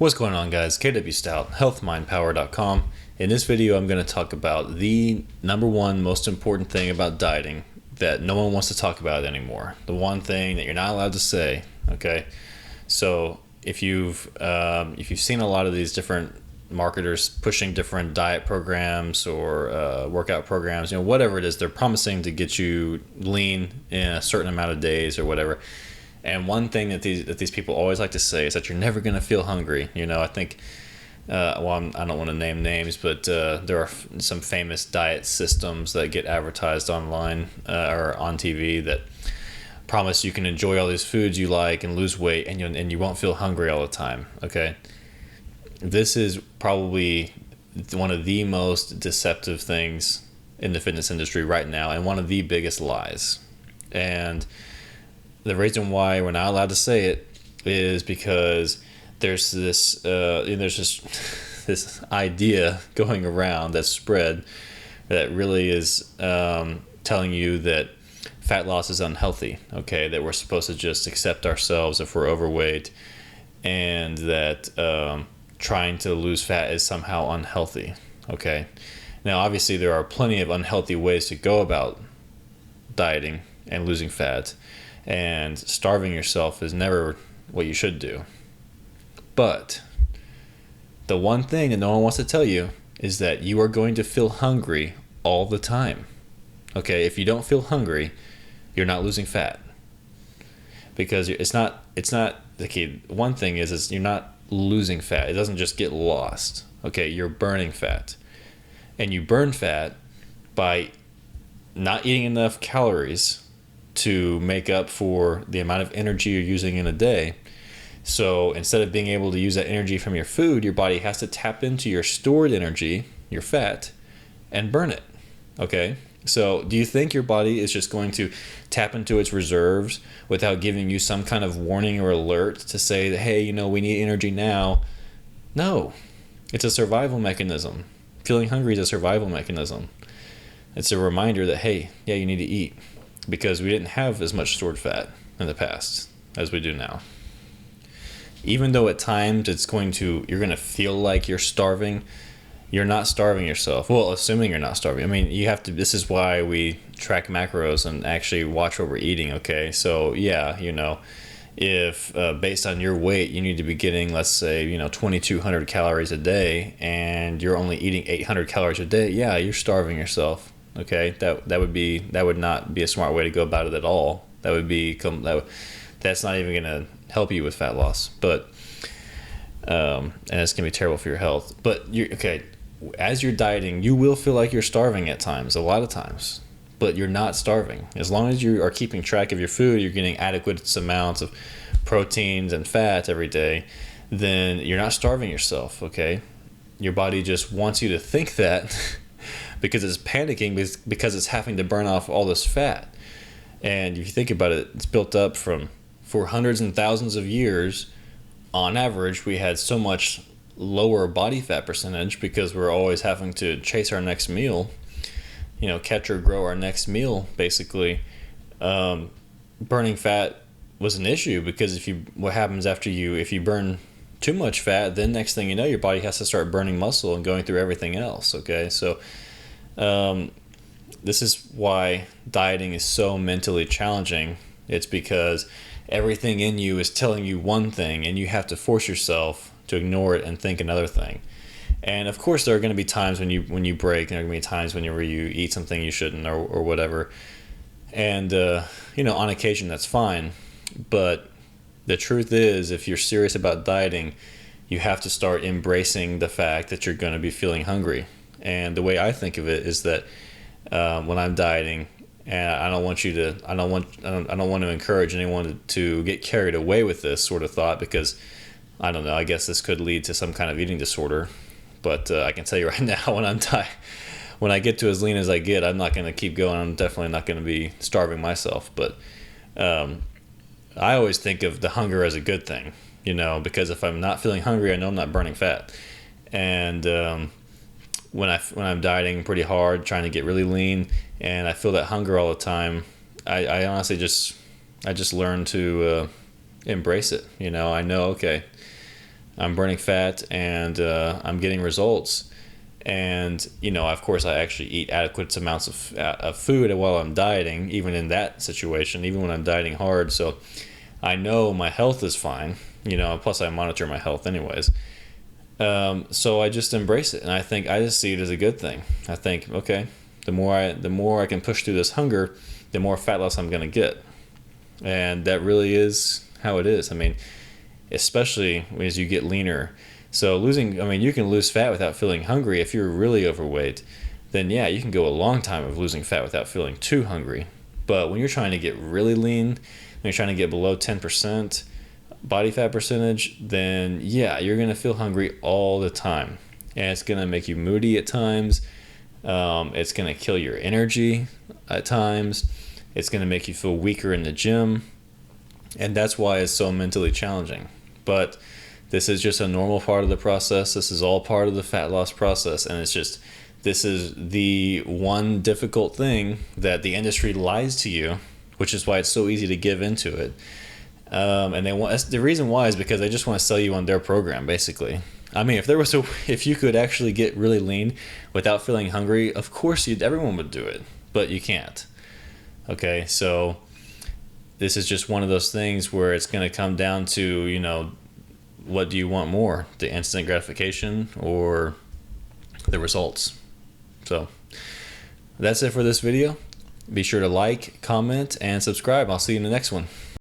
What's going on, guys? KW Stout, healthmindpower.com. In this video, I'm going to talk about the number one most important thing about dieting that no one wants to talk about anymore. The one thing that you're not allowed to say. Okay, so if you've seen a lot of these different marketers pushing different diet programs or workout programs, whatever it is, they're promising to get you lean in a certain amount of days or whatever. And one thing that these people always like to say is that you're never going to feel hungry. I think, I don't want to name names, but there are some famous diet systems that get advertised online or on TV that promise you can enjoy all these foods you like and lose weight, and you won't feel hungry all the time. Okay, this is probably one of the most deceptive things in the fitness industry right now, and one of the biggest lies. And the reason why we're not allowed to say it is because there's this idea going around that's spread that really is telling you that fat loss is unhealthy. Okay, that we're supposed to just accept ourselves if we're overweight, and that trying to lose fat is somehow unhealthy. Okay, now obviously there are plenty of unhealthy ways to go about dieting and losing fat. And starving yourself is never what you should do. But the one thing that no one wants to tell you is that you are going to feel hungry all the time. Okay, if you don't feel hungry, you're not losing fat. Because it's not the key. One thing is you're not losing fat. It doesn't just get lost. Okay, you're burning fat. And you burn fat by not eating enough calories to make up for the amount of energy you're using in a day. So instead of being able to use that energy from your food, your body has to tap into your stored energy, your fat, and burn it. Okay? So do you think your body is just going to tap into its reserves without giving you some kind of warning or alert to say that, hey, we need energy now? No. It's a survival mechanism. Feeling hungry is a survival mechanism. It's a reminder that, hey, yeah, you need to eat. Because we didn't have as much stored fat in the past as we do now. Even though at times you're going to feel like you're starving, you're not starving yourself. Well, assuming you're not starving. I mean, this is why we track macros and actually watch what we're eating, okay? So, yeah, if based on your weight, you need to be getting, let's say, 2,200 calories a day, and you're only eating 800 calories a day, yeah, you're starving yourself. Okay, that would not be a smart way to go about it at all. That's not even going to help you with fat loss. But and it's going to be terrible for your health. But as you're dieting, you will feel like you're starving at times, a lot of times. But you're not starving. As long as you are keeping track of your food, you're getting adequate amounts of proteins and fat every day, then you're not starving yourself. Okay, your body just wants you to think that. Because it's panicking because it's having to burn off all this fat. And if you think about it, it's built up for hundreds and thousands of years. On average, we had so much lower body fat percentage because we're always having to chase our next meal, catch or grow our next meal, basically. Burning fat was an issue because what happens if you burn too much fat, then next thing you know, your body has to start burning muscle and going through everything else. Okay, so this is why dieting is so mentally challenging. It's because everything in you is telling you one thing, and you have to force yourself to ignore it and think another thing. And of course, there are going to be times when you break, and there are going to be times when you eat something you shouldn't, or whatever. And on occasion, that's fine. But the truth is, if you're serious about dieting, you have to start embracing the fact that you're going to be feeling hungry. And the way I think of it is that when I'm dieting, and I don't want to encourage anyone to get carried away with this sort of thought, because I don't know, I guess this could lead to some kind of eating disorder. But I can tell you right now, when I get to as lean as I get, I'm not going to keep going. I'm definitely not going to be starving myself. But I always think of the hunger as a good thing, because if I'm not feeling hungry, I know I'm not burning fat. And when I'm dieting pretty hard, trying to get really lean, and I feel that hunger all the time, I honestly just learn to embrace it. I know, okay, I'm burning fat, and I'm getting results. And of course, I actually eat adequate amounts of food while I'm dieting, even in that situation, even when I'm dieting hard. So I know my health is fine. Plus I monitor my health anyways. So I just embrace it, and I just see it as a good thing. I think, okay, the more I can push through this hunger, the more fat loss I'm gonna get, and that really is how it is. I mean, especially as you get leaner. So you can lose fat without feeling hungry. If you're really overweight, then yeah, you can go a long time of losing fat without feeling too hungry. But when you're trying to get really lean, when you're trying to get below 10% body fat percentage, then yeah, you're gonna feel hungry all the time, and it's gonna make you moody at times. It's gonna kill your energy at times. It's gonna make you feel weaker in the gym, and that's why it's so mentally challenging. But this is just a normal part of the process. This is all part of the fat loss process, and this is the one difficult thing that the industry lies to you, which is why it's so easy to give into it. And the reason why is because they just want to sell you on their program, basically. I mean, if you could actually get really lean without feeling hungry, of course everyone would do it, but you can't. Okay, so this is just one of those things where it's going to come down to, what do you want more, the instant gratification or the results? So that's it for this video. Be sure to like, comment, and subscribe. I'll see you in the next one.